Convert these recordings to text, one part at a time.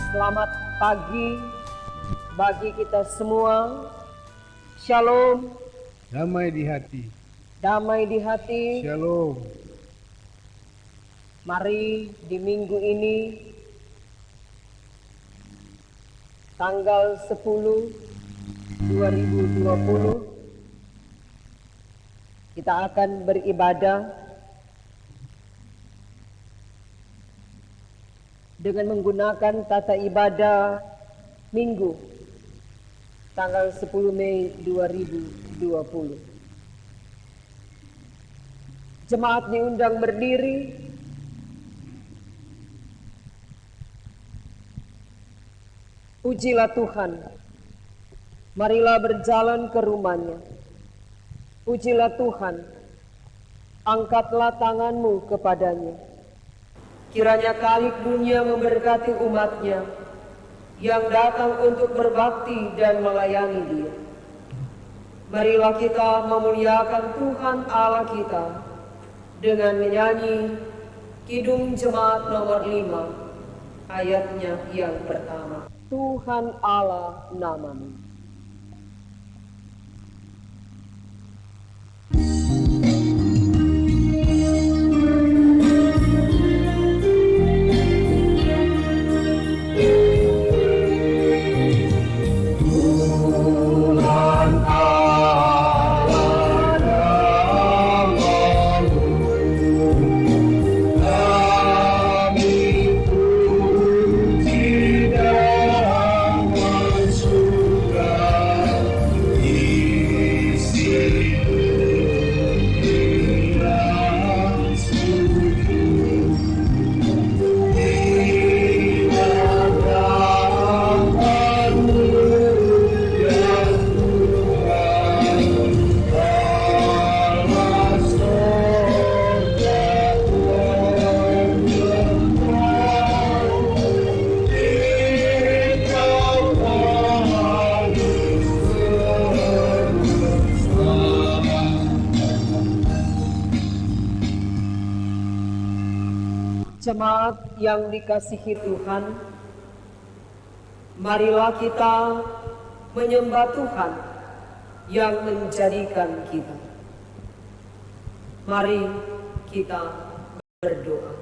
Selamat pagi bagi kita semua. Shalom. Damai di hati. Damai di hati. Shalom. Mari di minggu ini tanggal 10 2020 kita akan beribadah dengan menggunakan tata ibadah minggu tanggal 10 Mei 2020. Jemaat diundang berdiri. Pujilah Tuhan. Marilah berjalan ke rumahnya. Pujilah Tuhan. Angkatlah tanganmu kepadanya. Kiranya kalik dunia memberkati umatnya yang datang untuk berbakti dan melayani Dia. Marilah kita memuliakan Tuhan Allah kita dengan menyanyi Kidung Jemaat nomor 5 ayatnya yang pertama. Tuhan Allah namamu. Jemaat yang dikasihi Tuhan, marilah kita menyembah Tuhan yang menjadikan kita. Mari kita berdoa.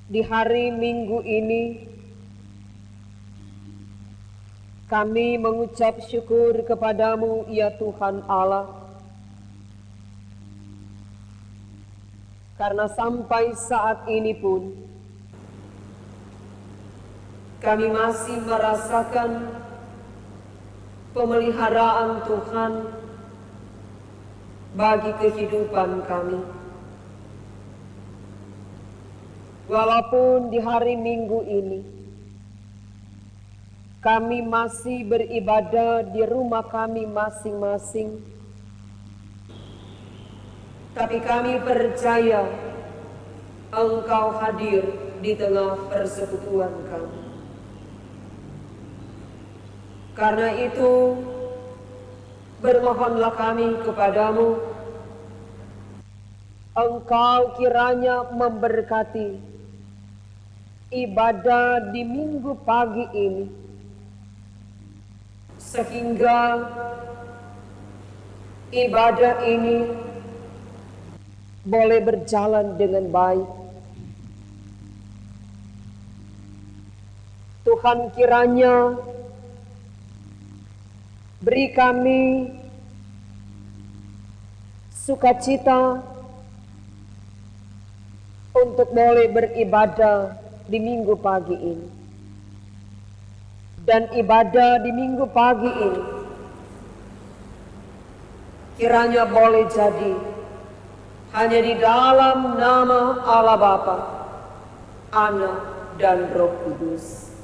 Di hari Minggu ini, kami mengucap syukur kepadamu, ya Tuhan Allah, karena sampai saat ini pun kami masih merasakan pemeliharaan Tuhan bagi kehidupan kami. Walaupun di hari Minggu ini kami masih beribadah di rumah kami masing-masing, tapi kami percaya Engkau hadir di tengah persekutuan kami. Karena itu, bermohonlah kami kepadamu, Engkau kiranya memberkati ibadah di minggu pagi ini, sehingga ibadah ini boleh berjalan dengan baik. Tuhan kiranya beri kami sukacita untuk boleh beribadah di minggu pagi ini. Dan ibadah di minggu pagi ini kiranya boleh jadi hanya di dalam nama Allah Bapa, Anak, dan Roh Kudus.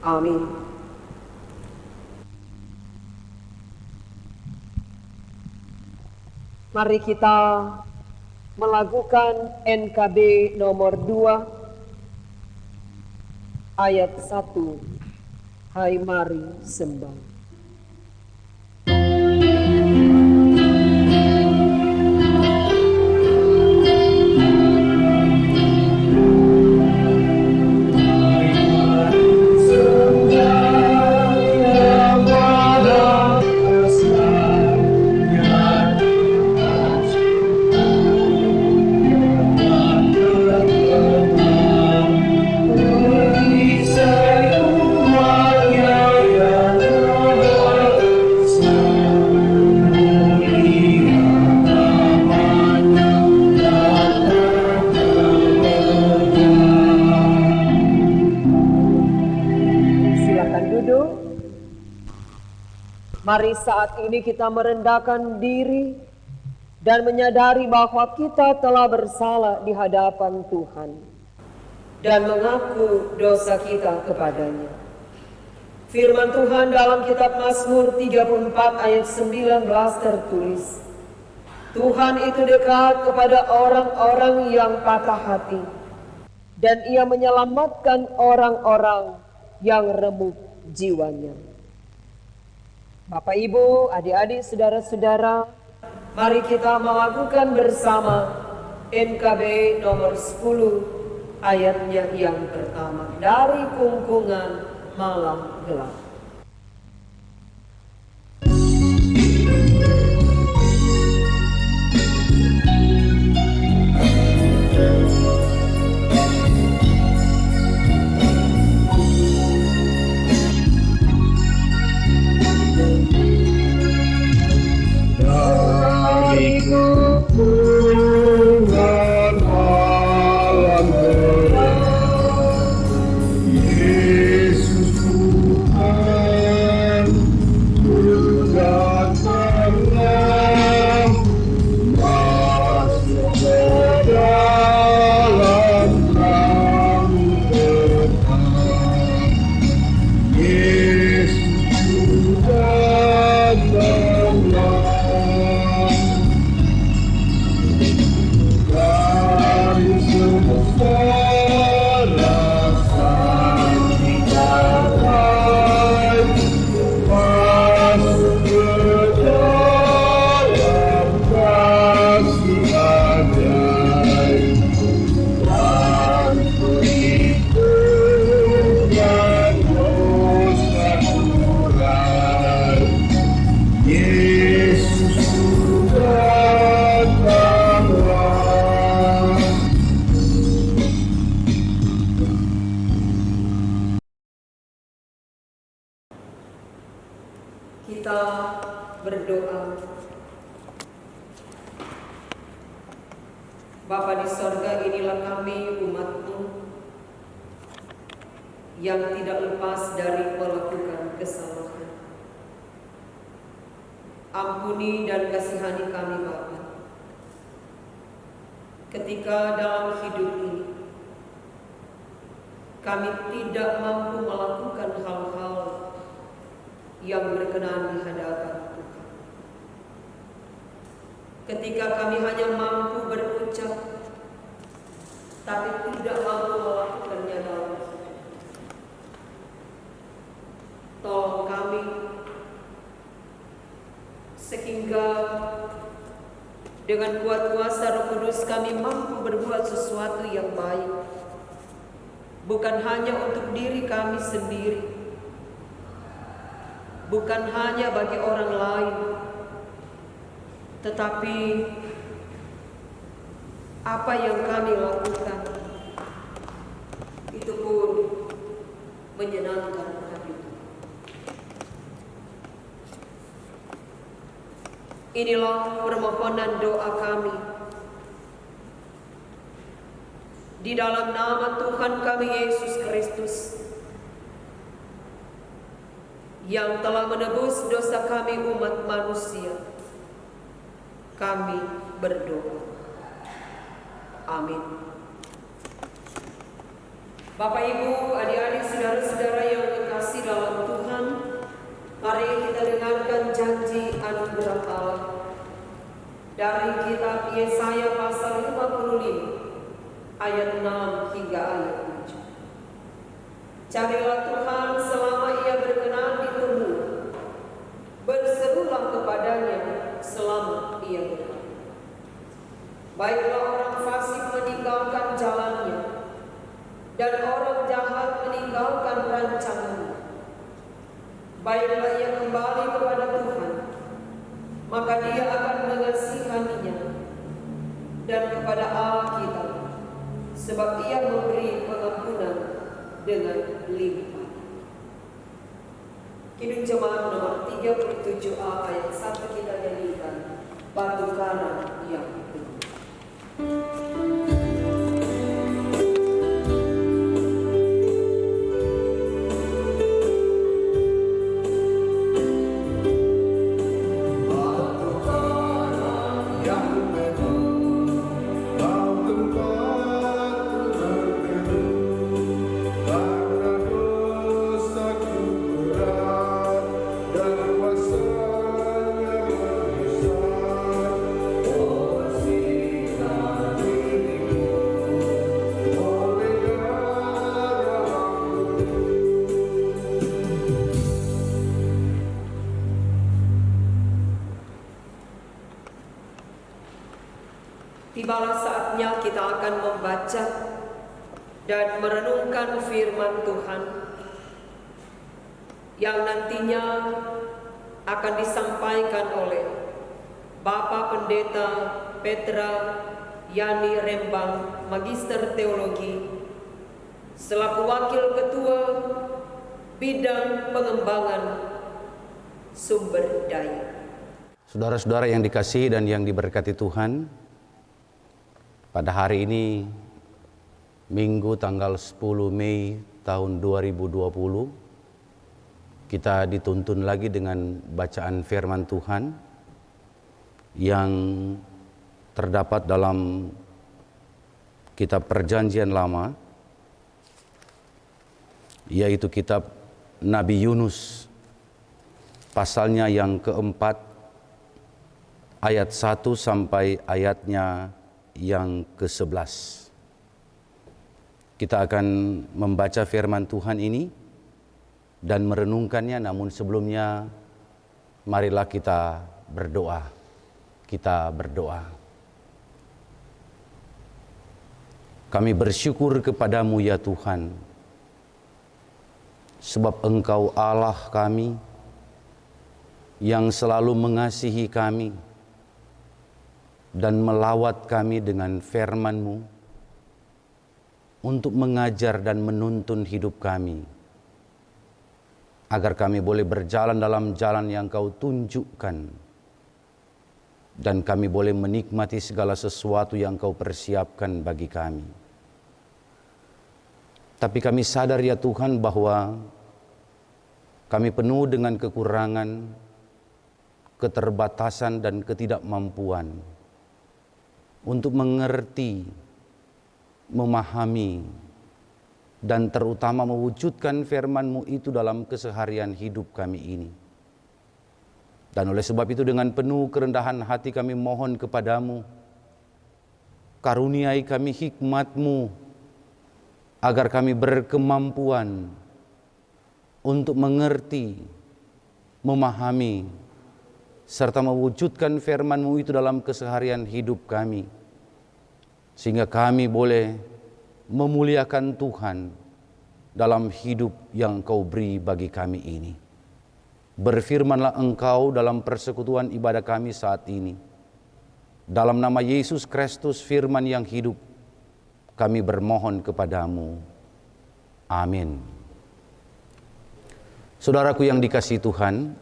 Amin. Mari kita melakukan NKB nomor 2 ayat 1. Hai mari sembah. Mari saat ini kita merendahkan diri dan menyadari bahwa kita telah bersalah di hadapan Tuhan dan mengaku dosa kita kepadanya. Firman Tuhan dalam kitab Mazmur 34 ayat 19 tertulis, Tuhan itu dekat kepada orang-orang yang patah hati dan Ia menyelamatkan orang-orang yang remuk jiwanya. Bapak, Ibu, adik-adik, saudara-saudara, mari kita melakukan bersama NKB nomor 10 ayatnya yang pertama, dari kungkungan malam gelap. Kita berdoa. Bapa di sorga, inilah kami umat-Mu yang tidak lepas dari melakukan kesalahan. Ampuni dan kasihani kami Bapa, ketika dalam hidup ini kami tidak mampu melakukan hal-hal yang berkenan di hadapan Tuhan. Ketika kami hanya mampu berucap, tapi tidak mampu melakukannya dalam hidup. Tolong kami, sehingga dengan kuat kuasa Roh Kudus kami mampu berbuat sesuatu yang baik, bukan hanya untuk diri kami sendiri, bukan hanya bagi orang lain, tetapi apa yang kami lakukan itu pun menyenangkan hati Tuhan. Inilah permohonan doa kami di dalam nama Tuhan kami Yesus Kristus, yang telah menebus dosa kami umat manusia. Kami berdoa. Amin. Bapak, Ibu, adik-adik, saudara-saudara yang terkasih dalam Tuhan, mari kita dengarkan janji anugerah Allah dari kitab Yesaya pasal 55 ayat 6 hingga ayat 7. Carilah Tuhan selama Ia berkenan ditemui, berserulah kepadanya selama Ia berkenan. Baiklah orang fasik meninggalkan jalannya, dan orang jahat meninggalkan rancangannya. Baiklah ia kembali kepada Tuhan, maka Dia akan mengasihaninya, dan kepada Allah kita, sebab Ia memberi pengampunan dengan limpah. Kidung Jemaat nomor 37A ayat 1 kita nyanyikan Batu Karang yang Teguh. tibalah saatnya kita akan membaca dan merenungkan firman Tuhan yang nantinya akan disampaikan oleh Bapak Pendeta Petra Yani Rembang, Magister Teologi, selaku Wakil Ketua Bidang Pengembangan Sumber Daya. Saudara-saudara yang dikasihi dan yang diberkati Tuhan, pada hari ini Minggu tanggal 10 Mei tahun 2020, kita dituntun lagi dengan bacaan firman Tuhan yang terdapat dalam kitab Perjanjian Lama, yaitu kitab Nabi Yunus, pasalnya yang keempat, ayat 1 sampai ayatnya yang ke-11. Kita akan membaca firman Tuhan ini dan merenungkannya, namun sebelumnya marilah kita berdoa. Kita berdoa. Kami bersyukur kepadamu ya Tuhan, sebab Engkau Allah kami yang selalu mengasihi kami dan melawat kami dengan firman-Mu untuk mengajar dan menuntun hidup kami, agar kami boleh berjalan dalam jalan yang Kau tunjukkan, dan kami boleh menikmati segala sesuatu yang Kau persiapkan bagi kami. Tapi kami sadar ya Tuhan bahwa kami penuh dengan kekurangan, keterbatasan dan ketidakmampuan untuk mengerti, memahami, dan terutama mewujudkan firman-Mu itu dalam keseharian hidup kami ini. Dan oleh sebab itu dengan penuh kerendahan hati kami mohon kepadamu, karuniai kami hikmat-Mu, agar kami berkemampuan untuk mengerti, memahami, serta mewujudkan firman-Mu itu dalam keseharian hidup kami, sehingga kami boleh memuliakan Tuhan dalam hidup yang Kau beri bagi kami ini. Berfirmanlah Engkau dalam persekutuan ibadah kami saat ini. Dalam nama Yesus Kristus, firman yang hidup, kami bermohon kepadamu. Amin. Saudaraku yang dikasihi Tuhan,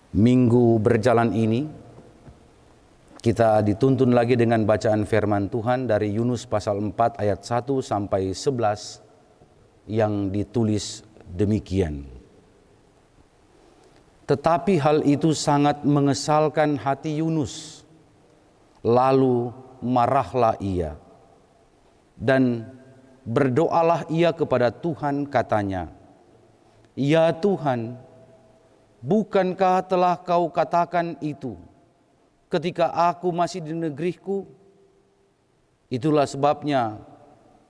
minggu berjalan ini kita dituntun lagi dengan bacaan firman Tuhan dari Yunus pasal 4 ayat 1 sampai 11 yang ditulis demikian. Tetapi hal itu sangat mengesalkan hati Yunus, lalu marahlah ia, dan berdoalah ia kepada Tuhan, katanya, "Ya Tuhan, bukankah telah Kau katakan itu ketika aku masih di negeriku? Itulah sebabnya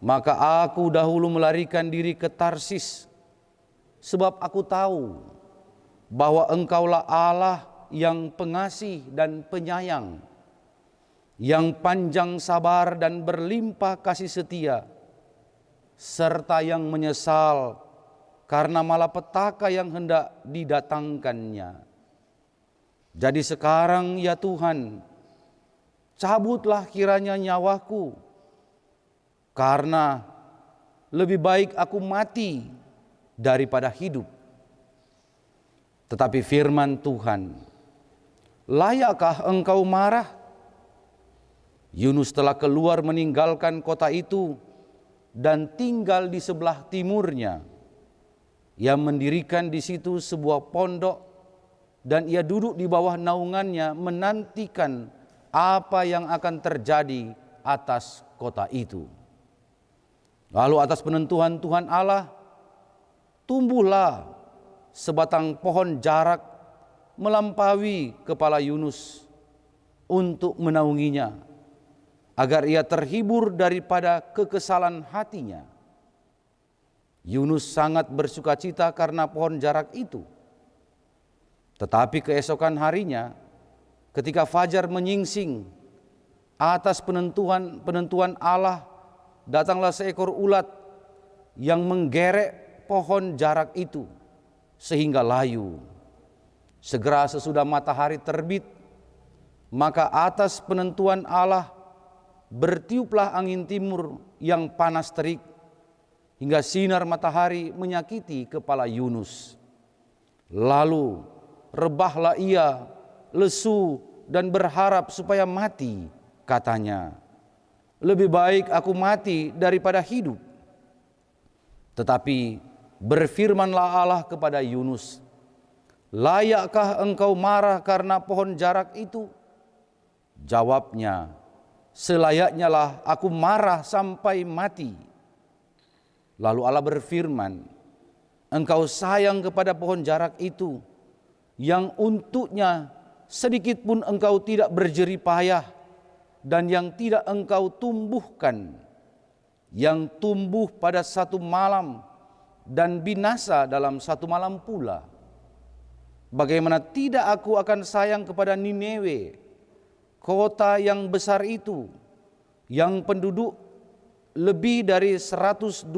maka aku dahulu melarikan diri ke Tarsis, sebab aku tahu bahwa Engkaulah Allah yang pengasih dan penyayang, yang panjang sabar dan berlimpah kasih setia, serta yang menyesal karena malapetaka yang hendak didatangkannya. Jadi sekarang ya Tuhan, cabutlah kiranya nyawaku, karena lebih baik aku mati daripada hidup." Tetapi firman Tuhan, "Layakkah engkau marah? Yunus telah keluar meninggalkan kota itu dan tinggal di sebelah timurnya. Ia mendirikan di situ sebuah pondok dan ia duduk di bawah naungannya menantikan apa yang akan terjadi atas kota itu. Lalu atas penentuan Tuhan Allah, tumbuhlah sebatang pohon jarak melampaui kepala Yunus untuk menaunginya, agar ia terhibur daripada kekesalan hatinya. Yunus sangat bersukacita karena pohon jarak itu. Tetapi keesokan harinya, ketika fajar menyingsing, atas penentuan Allah datanglah seekor ulat yang menggerek pohon jarak itu sehingga layu. Segera sesudah matahari terbit, maka atas penentuan Allah bertiuplah angin timur yang panas terik, hingga sinar matahari menyakiti kepala Yunus. Lalu rebahlah ia, lesu dan berharap supaya mati. Katanya, lebih baik aku mati daripada hidup. Tetapi berfirmanlah Allah kepada Yunus, layakkah engkau marah karena pohon jarak itu? Jawabnya, selayaknya lah aku marah sampai mati. Lalu Allah berfirman, engkau sayang kepada pohon jarak itu, yang untuknya sedikit pun engkau tidak berjerih payah, dan yang tidak engkau tumbuhkan, yang tumbuh pada satu malam dan binasa dalam satu malam pula. Bagaimana tidak aku akan sayang kepada Nineve, kota yang besar itu, yang penduduk lebih dari 120.000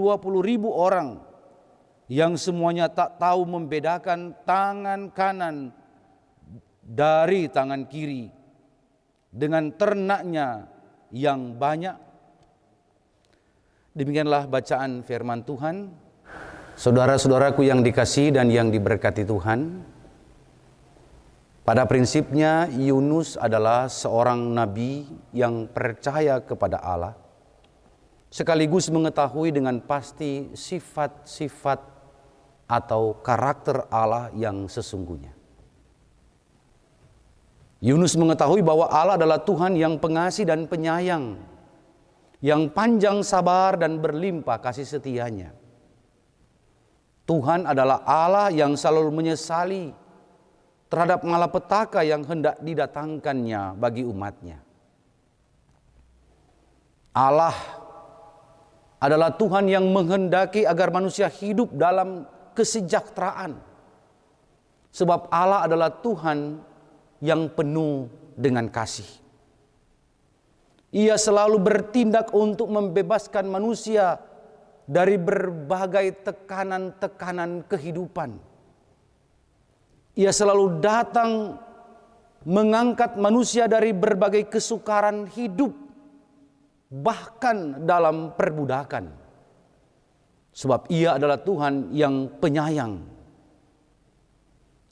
orang, yang semuanya tak tahu membedakan tangan kanan dari tangan kiri, dengan ternaknya yang banyak. Demikianlah bacaan firman Tuhan. Saudara-saudaraku yang dikasihi dan yang diberkati Tuhan, pada prinsipnya Yunus adalah seorang nabi yang percaya kepada Allah, sekaligus mengetahui dengan pasti sifat-sifat atau karakter Allah yang sesungguhnya. Yunus mengetahui bahwa Allah adalah Tuhan yang pengasih dan penyayang, yang panjang sabar dan berlimpah kasih setianya. Tuhan adalah Allah yang selalu menyesali terhadap malapetaka yang hendak didatangkannya bagi umatnya. Allah adalah Tuhan yang menghendaki agar manusia hidup dalam kesejahteraan. Sebab Allah adalah Tuhan yang penuh dengan kasih. Ia selalu bertindak untuk membebaskan manusia dari berbagai tekanan-tekanan kehidupan. Ia selalu datang mengangkat manusia dari berbagai kesukaran hidup, bahkan dalam perbudakan. Sebab Ia adalah Tuhan yang penyayang.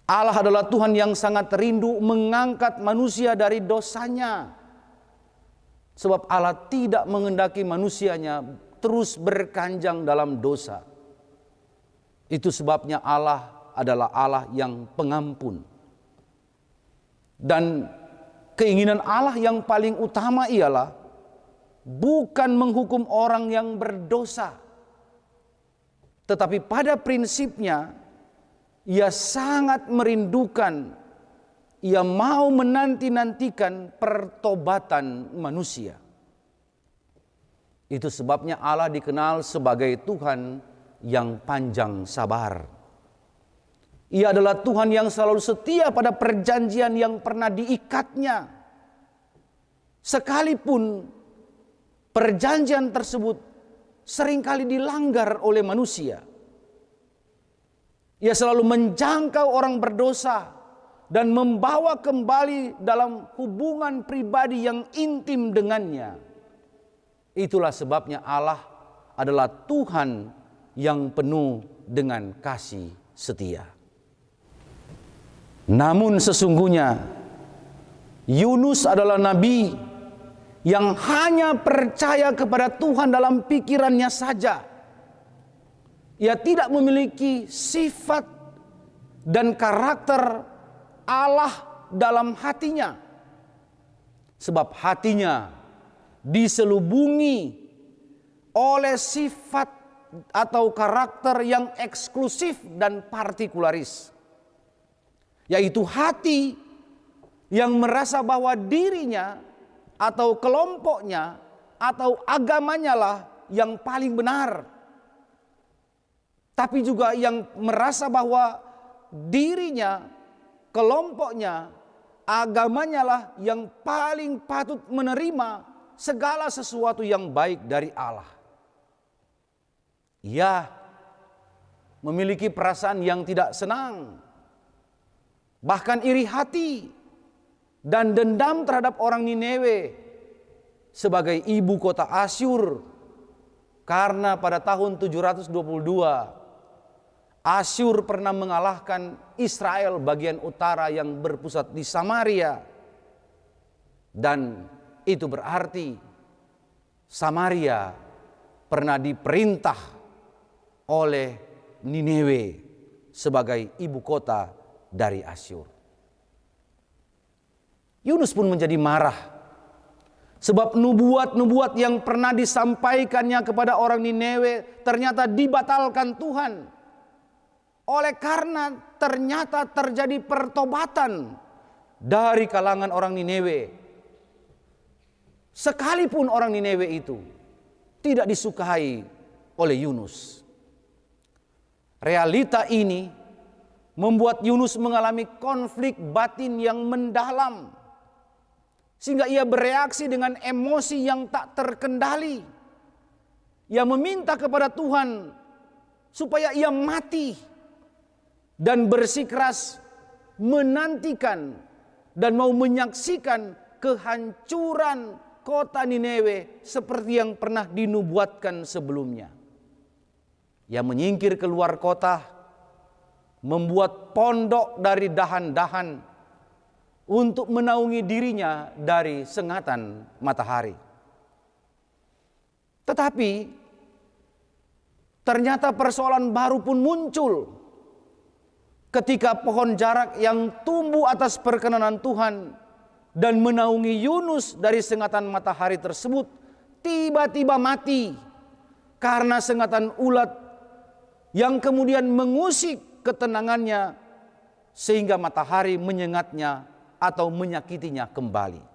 Allah adalah Tuhan yang sangat rindu mengangkat manusia dari dosanya. Sebab Allah tidak menghendaki manusianya terus berkanjang dalam dosa. Itu sebabnya Allah adalah Allah yang pengampun. Dan keinginan Allah yang paling utama ialah bukan menghukum orang yang berdosa, tetapi pada prinsipnya Ia sangat merindukan, Ia mau menanti-nantikan pertobatan manusia. Itu sebabnya Allah dikenal sebagai Tuhan yang panjang sabar. Ia adalah Tuhan yang selalu setia pada perjanjian yang pernah diikatnya. Sekalipun perjanjian tersebut seringkali dilanggar oleh manusia. Ia selalu menjangkau orang berdosa dan membawa kembali dalam hubungan pribadi yang intim dengannya. Itulah sebabnya Allah adalah Tuhan yang penuh dengan kasih setia. Namun sesungguhnya Yunus adalah nabi yang hanya percaya kepada Tuhan dalam pikirannya saja. Ia tidak memiliki sifat dan karakter Allah dalam hatinya. Sebab hatinya diselubungi oleh sifat atau karakter yang eksklusif dan partikularis. Yaitu hati yang merasa bahwa dirinya atau kelompoknya atau agamanya lah yang paling benar. Tapi juga yang merasa bahwa dirinya, kelompoknya agamanya lah yang paling patut menerima segala sesuatu yang baik dari Allah. Ia memiliki perasaan yang tidak senang, bahkan iri hati dan dendam terhadap orang Niniwe sebagai ibu kota Asyur, karena pada tahun 722 Asyur pernah mengalahkan Israel bagian utara yang berpusat di Samaria, dan itu berarti Samaria pernah diperintah oleh Niniwe sebagai ibu kota dari Asyur. Yunus pun menjadi marah sebab nubuat-nubuat yang pernah disampaikannya kepada orang Niniwe ternyata dibatalkan Tuhan. Oleh karena ternyata terjadi pertobatan dari kalangan orang Niniwe. Sekalipun orang Niniwe itu tidak disukai oleh Yunus. Realita ini membuat Yunus mengalami konflik batin yang mendalam, sehingga ia bereaksi dengan emosi yang tak terkendali. Ia meminta kepada Tuhan supaya ia mati dan bersikeras menantikan dan mau menyaksikan kehancuran kota Niniwe seperti yang pernah dinubuatkan sebelumnya. Ia menyingkir keluar kota, membuat pondok dari dahan-dahan untuk menaungi dirinya dari sengatan matahari. Tetapi ternyata persoalan baru pun muncul ketika pohon jarak yang tumbuh atas perkenanan Tuhan dan menaungi Yunus dari sengatan matahari tersebut tiba-tiba mati karena sengatan ulat yang kemudian mengusik ketenangannya sehingga matahari menyengatnya atau menyakitinya kembali.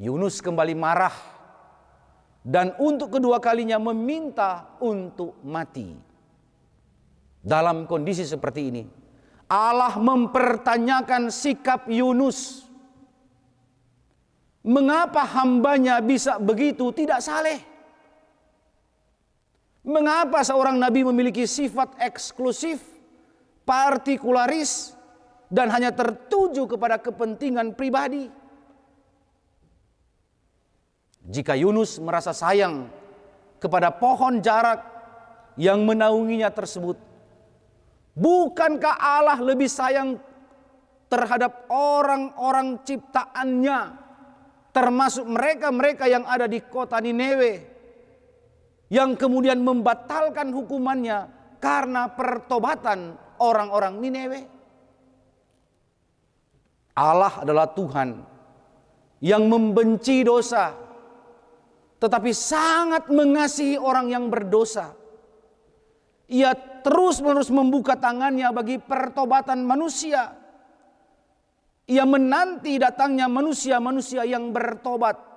Yunus kembali marah dan untuk kedua kalinya meminta untuk mati. Dalam kondisi seperti ini, Allah mempertanyakan sikap Yunus. Mengapa hambanya bisa begitu tidak saleh? Mengapa seorang nabi memiliki sifat eksklusif, partikularis, dan hanya tertuju kepada kepentingan pribadi? Jika Yunus merasa sayang kepada pohon jarak yang menaunginya tersebut, bukankah Allah lebih sayang terhadap orang-orang ciptaannya, termasuk mereka-mereka yang ada di kota Niniwe, yang kemudian membatalkan hukumannya karena pertobatan orang-orang Niniwe? Allah adalah Tuhan yang membenci dosa, tetapi sangat mengasihi orang yang berdosa. Ia terus-menerus membuka tangannya bagi pertobatan manusia. Ia menanti datangnya manusia-manusia yang bertobat.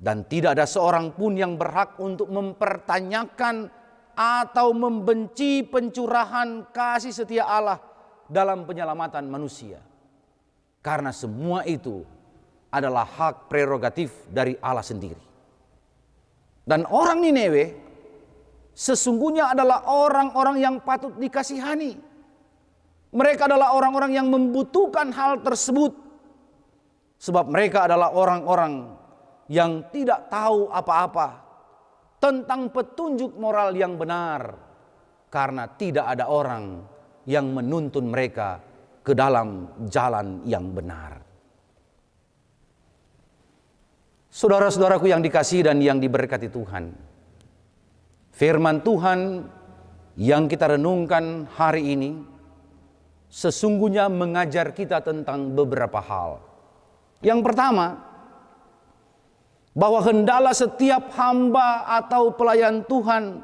Dan tidak ada seorang pun yang berhak untuk mempertanyakan atau membenci pencurahan kasih setia Allah dalam penyelamatan manusia. Karena semua itu adalah hak prerogatif dari Allah sendiri. Dan orang Niniwe sesungguhnya adalah orang-orang yang patut dikasihani. Mereka adalah orang-orang yang membutuhkan hal tersebut. Sebab mereka adalah orang-orang yang tidak tahu apa-apa tentang petunjuk moral yang benar, karena tidak ada orang yang menuntun mereka ke dalam jalan yang benar. Saudara-saudaraku yang dikasihi dan yang diberkati Tuhan, firman Tuhan yang kita renungkan hari ini sesungguhnya mengajar kita tentang beberapa hal. Yang pertama, bahwa hendaklah setiap hamba atau pelayan Tuhan,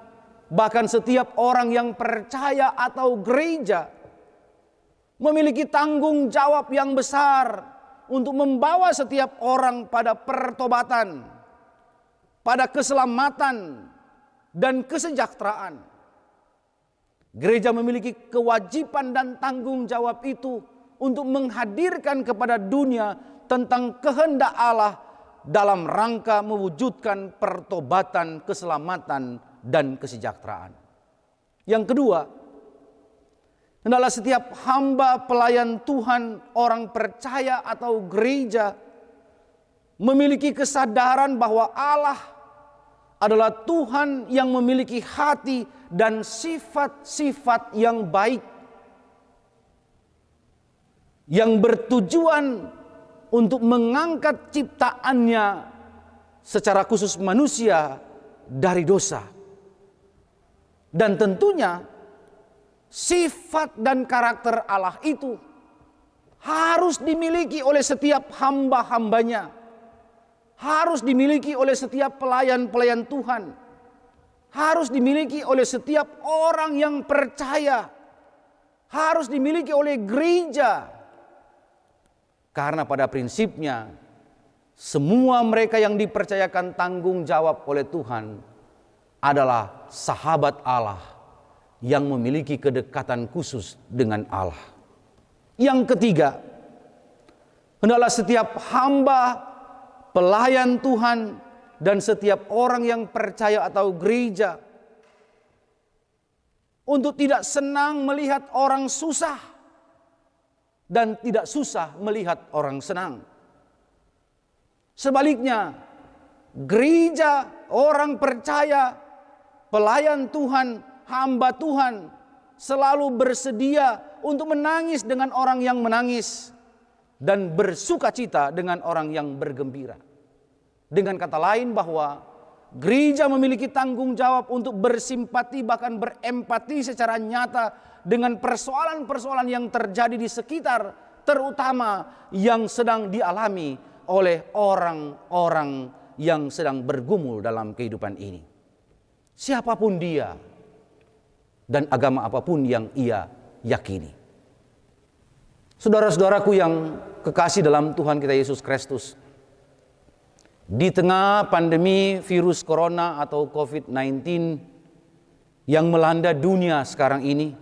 bahkan setiap orang yang percaya atau gereja, memiliki tanggung jawab yang besar untuk membawa setiap orang pada pertobatan, pada keselamatan dan kesejahteraan. Gereja memiliki kewajiban dan tanggung jawab itu untuk menghadirkan kepada dunia tentang kehendak Allah dalam rangka mewujudkan pertobatan, keselamatan, dan kesejahteraan. Yang kedua, adalah setiap hamba pelayan Tuhan, orang percaya atau gereja, memiliki kesadaran bahwa Allah adalah Tuhan yang memiliki hati dan sifat-sifat yang baik, yang bertujuan untuk mengangkat ciptaannya secara khusus manusia dari dosa. Dan tentunya sifat dan karakter Allah itu harus dimiliki oleh setiap hamba-hambanya, harus dimiliki oleh setiap pelayan-pelayan Tuhan, harus dimiliki oleh setiap orang yang percaya, harus dimiliki oleh gereja. Karena pada prinsipnya semua mereka yang dipercayakan tanggung jawab oleh Tuhan adalah sahabat Allah yang memiliki kedekatan khusus dengan Allah. Yang ketiga, hendaklah setiap hamba, pelayan Tuhan, dan setiap orang yang percaya atau gereja untuk tidak senang melihat orang susah dan tidak susah melihat orang senang. Sebaliknya, gereja, orang percaya, pelayan Tuhan, hamba Tuhan selalu bersedia untuk menangis dengan orang yang menangis dan bersukacita dengan orang yang bergembira. Dengan kata lain bahwa gereja memiliki tanggung jawab untuk bersimpati bahkan berempati secara nyata dengan persoalan-persoalan yang terjadi di sekitar, terutama yang sedang dialami oleh orang-orang yang sedang bergumul dalam kehidupan ini. Siapapun dia dan agama apapun yang ia yakini. Saudara-saudaraku yang kekasih dalam Tuhan kita Yesus Kristus, di tengah pandemi virus corona atau COVID-19 yang melanda dunia sekarang ini,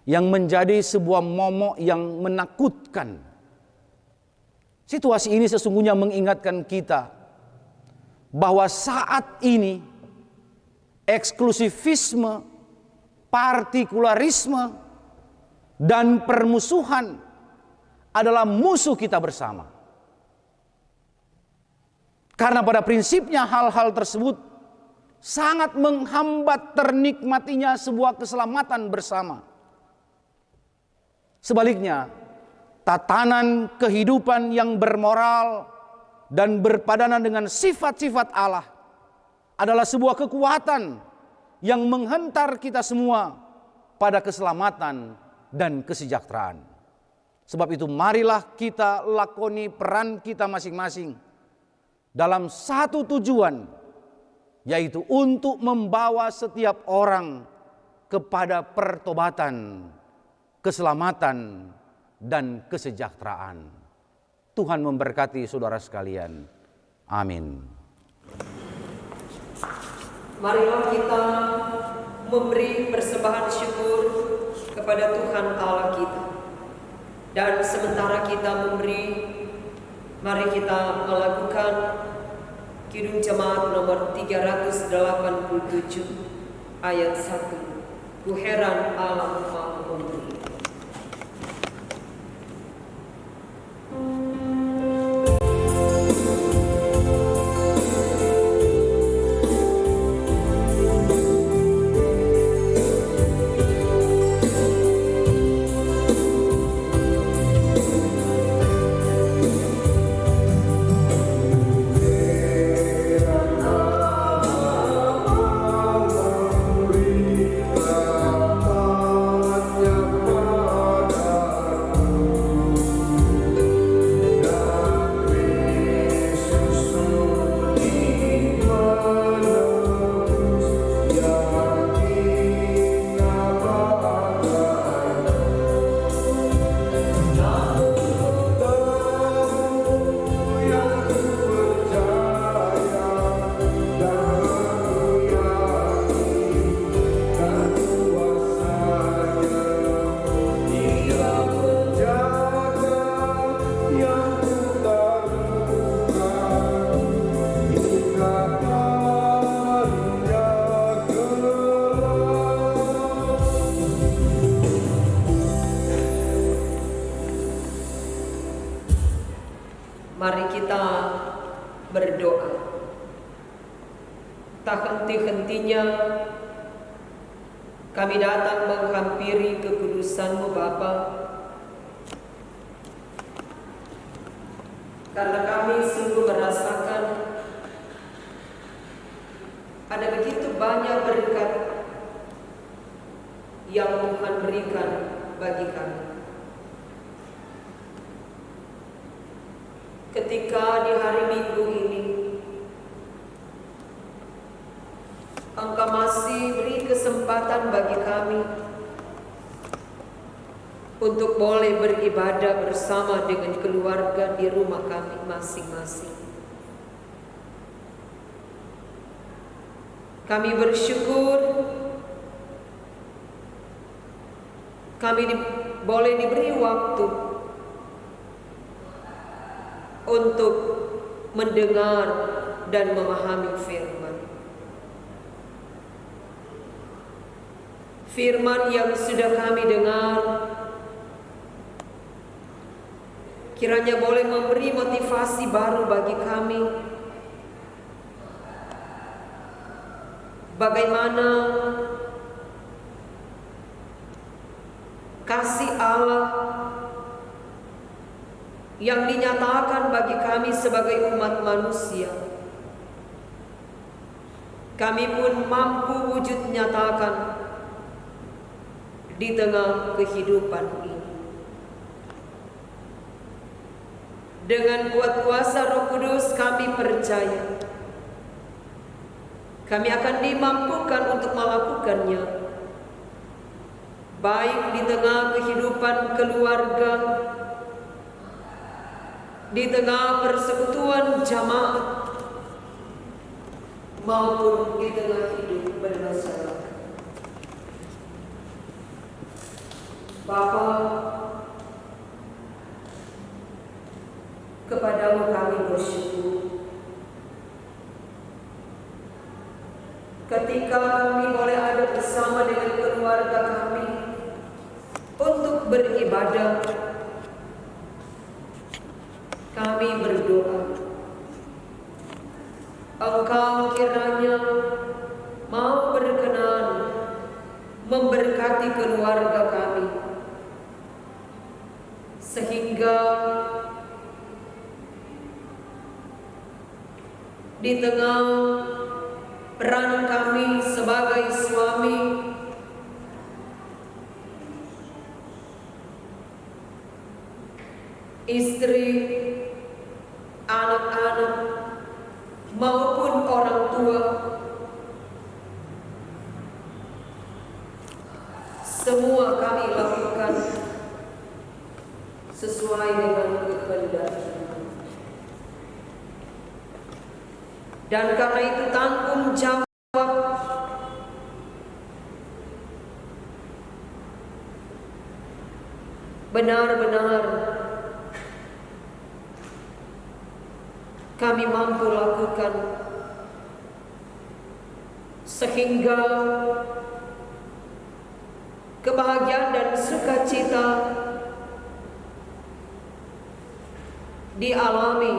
yang menjadi sebuah momok yang menakutkan, situasi ini sesungguhnya mengingatkan kita bahwa saat ini eksklusivisme, partikularisme, dan permusuhan adalah musuh kita bersama. Karena pada prinsipnya hal-hal tersebut sangat menghambat ternikmatinya sebuah keselamatan bersama. Sebaliknya, tatanan kehidupan yang bermoral dan berpadanan dengan sifat-sifat Allah adalah sebuah kekuatan yang menghentar kita semua pada keselamatan dan kesejahteraan. Sebab itu marilah kita lakoni peran kita masing-masing dalam satu tujuan, yaitu untuk membawa setiap orang kepada pertobatan, keselamatan, dan kesejahteraan. Tuhan memberkati saudara sekalian. Amin. Marilah kita memberi persembahan syukur kepada Tuhan Allah kita. Dan sementara kita memberi, mari kita melakukan Kidung Jemaat nomor 387 ayat 1. Ku heran Allah Maha Pemberi. Yang henti-hentinya kami datang menghampiri kekudusan-Mu Bapa, karena kami sungguh merasakan ada begitu banyak berkat yang Tuhan berikan bagi kami. Ketika di hari Minggu ini Engkau masih beri kesempatan bagi kami untuk boleh beribadah bersama dengan keluarga di rumah kami masing-masing. Kami bersyukur kami boleh diberi waktu untuk mendengar dan memahami firman. Firman yang sudah kami dengar kiranya boleh memberi motivasi baru bagi kami. Bagaimana kasih Allah yang dinyatakan bagi kami sebagai umat manusia, kami pun mampu wujud nyatakan di tengah kehidupan ini. Dengan kuat kuasa Roh Kudus kami percaya kami akan dimampukan untuk melakukannya, baik di tengah kehidupan keluarga, di tengah persekutuan jamaat, maupun di tengah hidup bermasyarakat. Bapa, kepadamu kami bersyukur ketika kami boleh ada bersama dengan keluarga kami untuk beribadah. Kami berdoa Engkau kiranya mau berkenan memberkati keluarga kami, sehingga di tengah peran kami sebagai suami, istri, anak-anak, maupun orang tua, semua kami lakukan sesuai dengan kehendak-Mu. Dan karena itu tanggung jawab benar-benar kami mampu lakukan, sehingga kebahagiaan dan sukacita dialami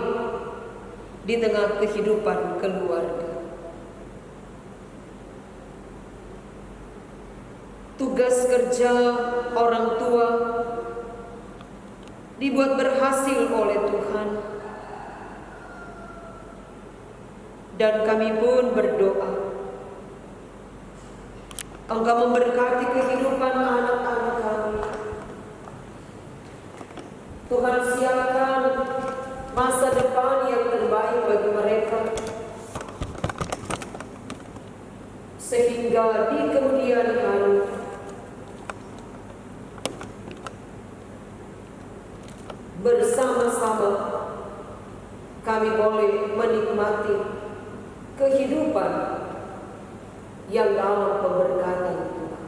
di tengah kehidupan keluarga. Tugas kerja orang tua dibuat berhasil oleh Tuhan, dan kami pun berdoa Engkau memberkati kehidupan anak-anak kami. Tuhan siapkan masa depan yang terbaik bagi mereka, sehingga di kemudian hari bersama-sama kami boleh menikmati kehidupan yang dalam pemberkatan Tuhan.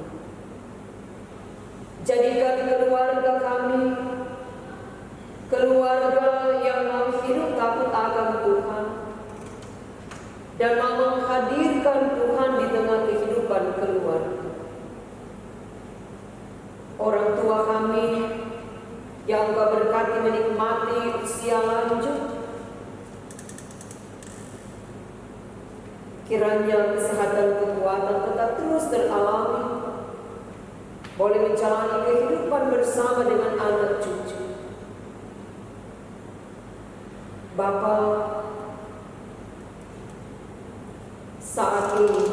Jadikan keluarga kami keluarga yang mau hidup takut akan Tuhan dan mau menghadirkan Tuhan di tengah kehidupan keluarga. Orang tua kami yang Engkau berkati menikmati usia lanjut, Kiranya kesehatan kekuatan tetap terus teralami, boleh menjalani kehidupan bersama dengan anak cucu. Bapa, saat ini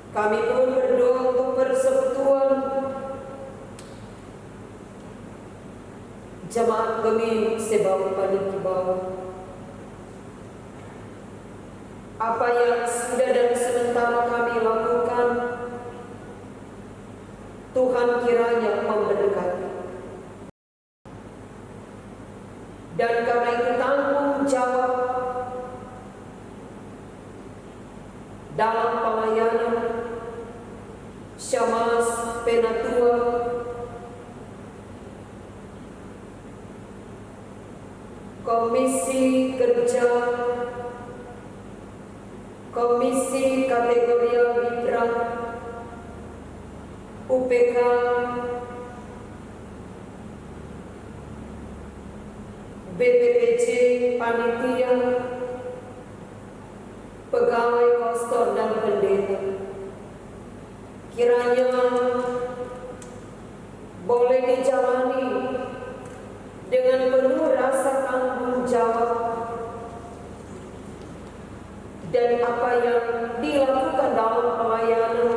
kami pun berdoa untuk persekutuan Jemaat Gemim Sebau Paniki Bawah. Apa yang sudah dan sementara kami lakukan, Tuhan kiranya memberkati. Dan karena itu tanggung jawab dalam pelayanan Syamas Penatua Komisi Kerja, Komisi Kategorial Mitra, UPK, BPPC, Panitia, Pegawai Kostor dan Pendeta. Kiranya boleh dijalani dengan penuh rasa tanggung jawab, dan apa yang dilakukan dalam pelayanan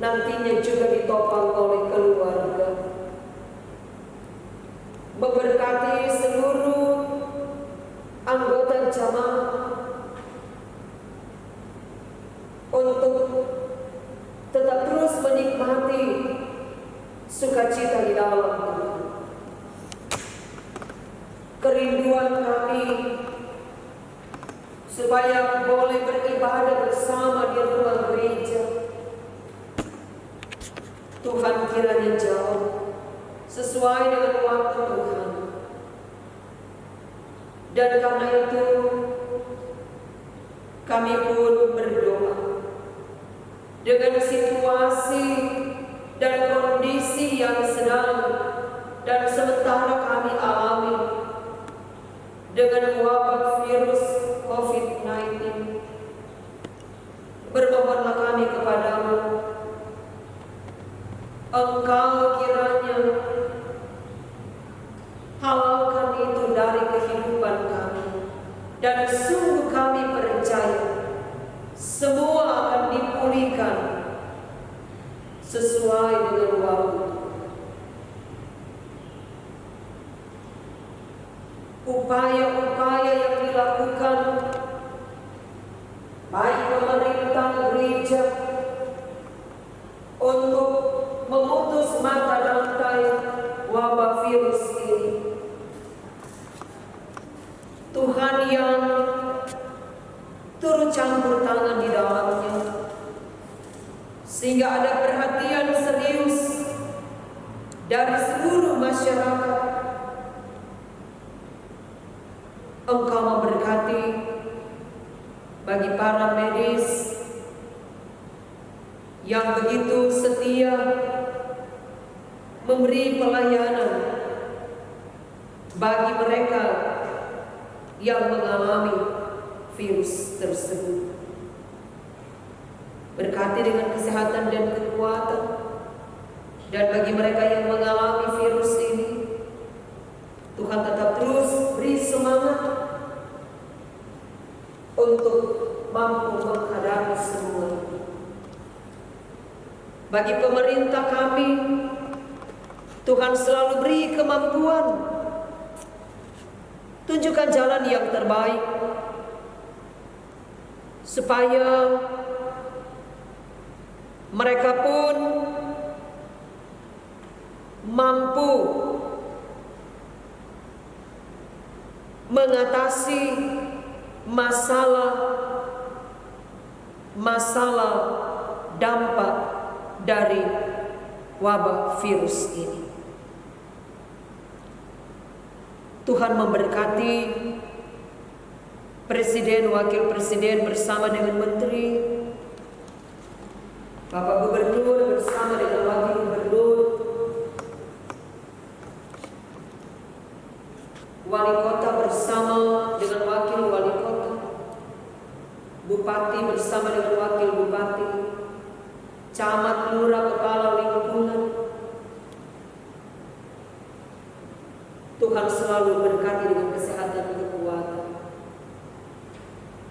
nantinya juga ditopang oleh keluarga. Memberkati seluruh anggota jamaah untuk tetap terus menikmati sukacita di dalam Tuhan. Kerinduan kami supaya boleh beribadah bersama di rumah gereja, Tuhan kiranya jauh sesuai dengan waktu Tuhan. Dan karena itu kami pun berdoa dengan situasi dan kondisi yang sedang dan sementara kami alami dengan wabah virus COVID-19. Bermohonlah kami kepadamu, Engkau kiranya halalkan itu dari kehidupan kami, dan sungguh kami percaya semua akan dipulihkan sesuai dengan waktu. Upaya-upaya yang dilakukan baik pemerintah gereja untuk memutus mata rantai wabah virus ini, Tuhan yang turut campur tangan di dalamnya, sehingga ada perhatian serius dari seluruh masyarakat. Engkau memberkati bagi para medis yang begitu setia memberi pelayanan bagi mereka yang mengalami virus tersebut. Berkati dengan kesehatan dan kekuatan, dan bagi mereka yang mengalami virus ini, Tuhan tetap terus beri semangat untuk mampu menghadapi semua. Bagi pemerintah kami, Tuhan selalu beri kemampuan, tunjukkan jalan yang terbaik supaya mereka pun mampu mengatasi masalah dampak dari wabah virus ini. Tuhan memberkati Presiden, Wakil Presiden bersama dengan Menteri, Bapak Gubernur bersama dengan Wakil Gubernur, Wali Kota bersama dengan Wakil Wali Kota, camat, lurah, kepala lingkungan. Tuhan selalu berkati dengan kesehatan dan kekuatan.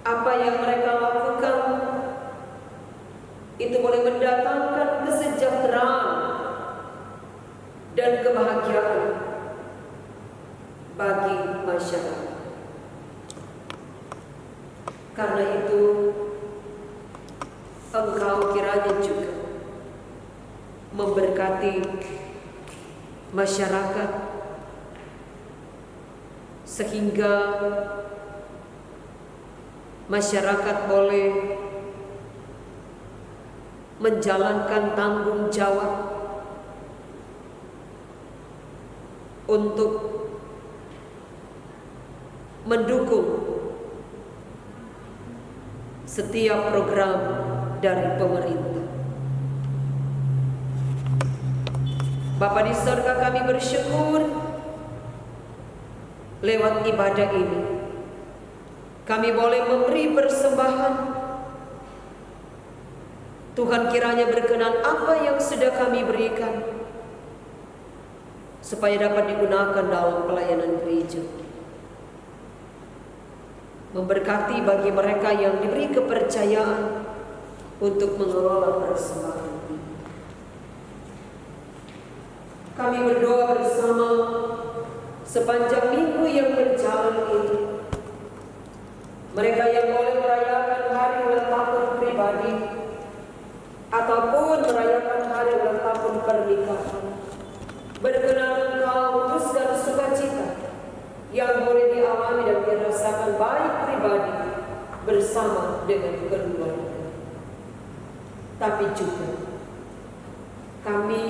Apa yang mereka lakukan itu boleh mendatangkan kesejahteraan dan kebahagiaan bagi masyarakat. Karena itu, Engkau kiranya juga memberkati masyarakat sehingga masyarakat boleh menjalankan tanggung jawab untuk mendukung setiap program dari pemerintah. Bapa di surga, kami bersyukur lewat ibadah ini kami boleh memberi persembahan. Tuhan kiranya berkenan apa yang sudah kami berikan supaya dapat digunakan dalam pelayanan gereja. Memberkati bagi mereka yang diberi kepercayaan untuk mengelola persembahan ini. Kami berdoa bersama sepanjang minggu yang berjalan ini. Mereka yang boleh merayakan hari ulang tahun pribadi ataupun merayakan hari ulang tahun pernikahan, berkenan Engkau teruskan sukacita yang boleh dialami dan dirasakan baik pribadi bersama dengan keluarga. Tapi juga kami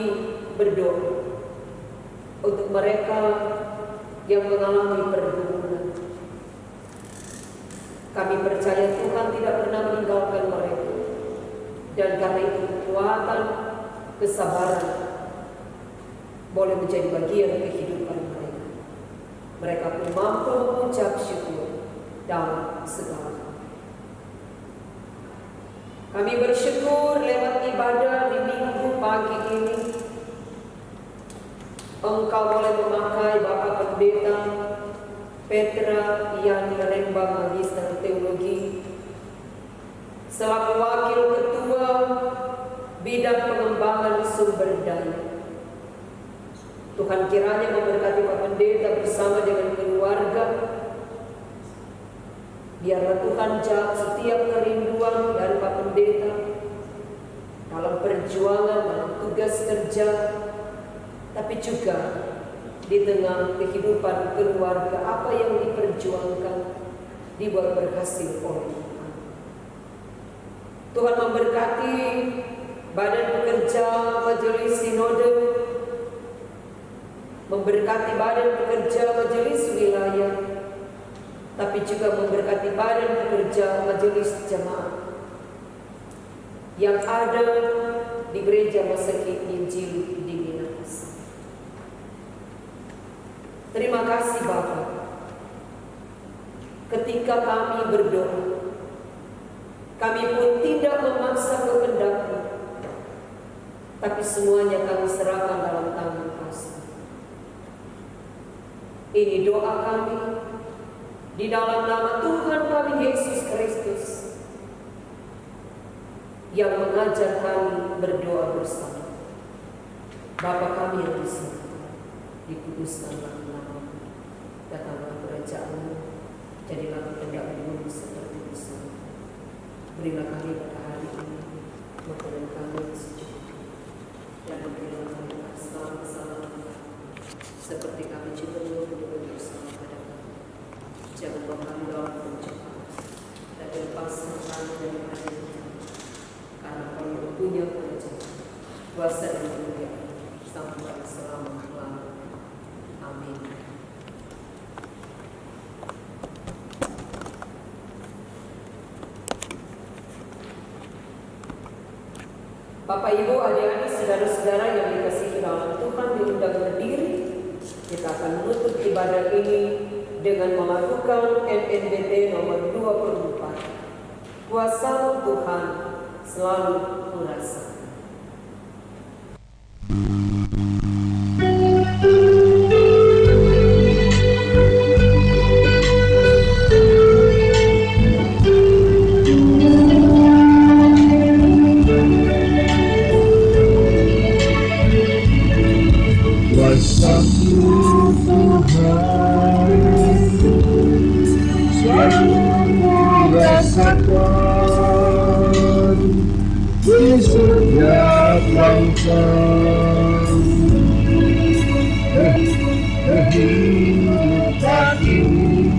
berdoa untuk mereka yang mengalami pergumulan. Kami percaya Tuhan tidak pernah meninggalkan mereka, dan karena itu kekuatan, kesabaran boleh menjadi bagian kehidupan mereka. Mereka pun mampu mengucap syukur dalam segala hal. Kami bersyukur lewat ibadah di minggu pagi ini, Engkau boleh memakai Bapak Pendeta Petra Yani Lembang Magister Teologi selaku Wakil Ketua Bidang Pengembangan Sumber Daya. Tuhan kiranya memberkati Pak Pendeta bersama dengan keluarga. Biarlah Tuhan jawab setiap kerinduan dari Pak Pendeta dalam perjuangan, dalam tugas kerja, tapi juga di tengah kehidupan keluarga, apa yang diperjuangkan dibuat berhasil oleh Tuhan. Tuhan memberkati badan pekerja Majelis Sinode, memberkati badan pekerja Majelis Wilayah, tapi juga memberkati badan pekerja Majelis Jemaat yang ada di Gereja Masehi Injil di Minahasa. Terima kasih Bapa. Ketika kami berdoa, kami pun tidak memaksa kehendak-Mu, tapi semuanya kami serahkan dalam tangan kasih. Ini doa kami di dalam nama Tuhan kami Yesus Kristus yang mengajar kami berdoa bersama. Bapa kami yang di surga, dikuduskanlah nama-Mu, datanglah kerajaan-Mu, jadilah kehendak-Mu di bumi seperti di surga. Berilah kami pada hari ini makanan kami yang secukupnya, dan berilah kami kesalahan-kesalahan kami, seperti kami juga mengampuni dosa pada kami. Jangan bawa kami dalam pencobaan, dan lepaskan kami dari bahaya, karena Kau yang punya kerajaan, kuasa dan kemuliaan sampai selama-lamanya. Amin. Bapak, Ibu, adik-adik, saudara-saudara yang dikasihi dalam Tuhan, diundang berdiri. Kita akan menutup ibadah ini dengan melakukan NNBT nomor 24. Kuasa Tuhan selalu merasakan. di setiap langkah kehidupan ini.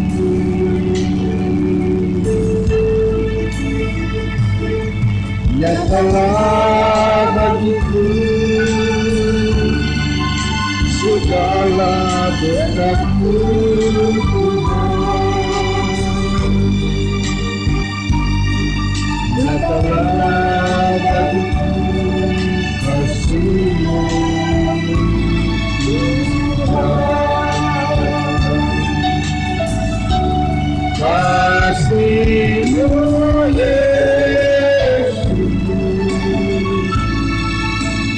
Nyatalah bagiku segala berkatmu Tuhan. Nyatalah bagiku kasih-Mu Tuhan. Kasih-Mu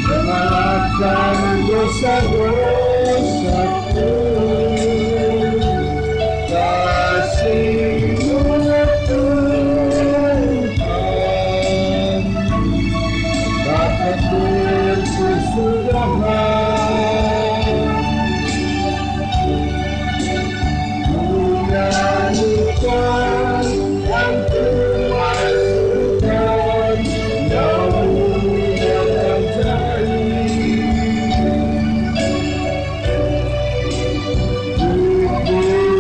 mengalahkan dosa-dosaku. Kasih-Mu Tuhan dapat berkesudahan. Menyanyikan yang kumaksudkan yang terjadi.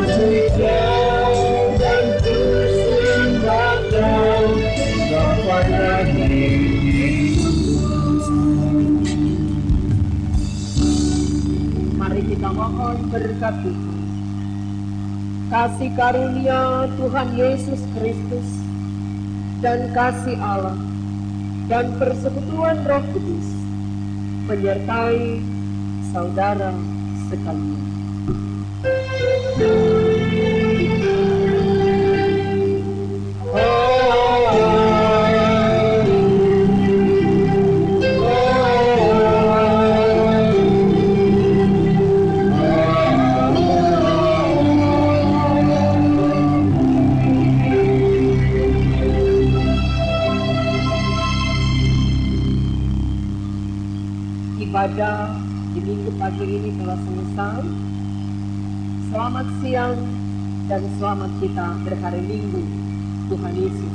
Kupujikan dan kusembahkan sampai akhir. Mari kita mohon berkat Tuhan. Kasih karunia Tuhan Yesus Kristus dan kasih Allah dan persekutuan Roh Kudus menyertai saudara sekalian. Ibadah di minggu pagi ini telah selesai. Selamat siang dan selamat kita berhari Minggu Tuhan Yesus